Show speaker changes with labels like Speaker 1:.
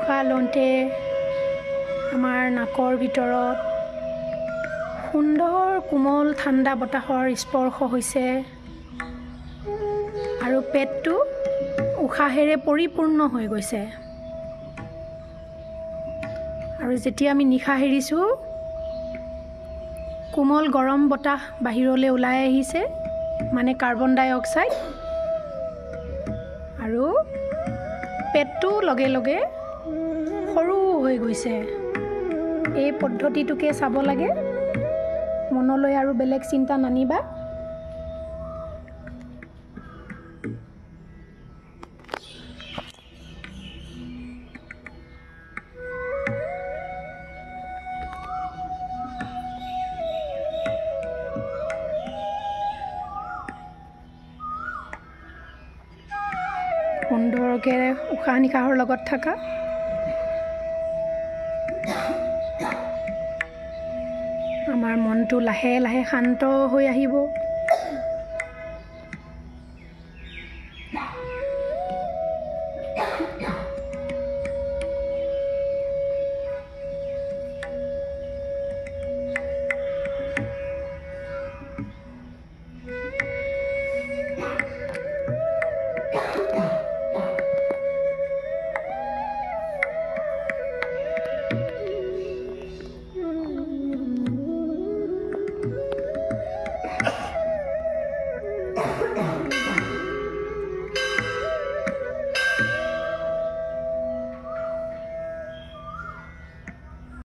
Speaker 1: উশাহ লওঁতে আমাৰ নাকৰ ভিতৰত সুন্দৰ কোমল ঠাণ্ডা বতাহৰ স্পৰ্শ হৈছে আৰু পেটটো উশাহেৰে পৰিপূৰ্ণ হৈ গৈছে। আৰু যেতিয়া আমি নিশাহ এৰিছোঁ, কোমল গৰম বতাহ বাহিৰলৈ ওলাই আহিছে, মানে কাৰ্বন ডাই অক্সাইড, আৰু পেটটো লগে লগে সৰু হৈ গৈছে। এই পদ্ধতিটোকে চাব লাগে, মনলৈ আৰু বেলেগ চিন্তা নানিবা। সুন্দৰকৈ উশাহ নিশাহৰ লগত থাকা। আমাৰ মনটো লাহে লাহে শান্ত হৈ আহিব।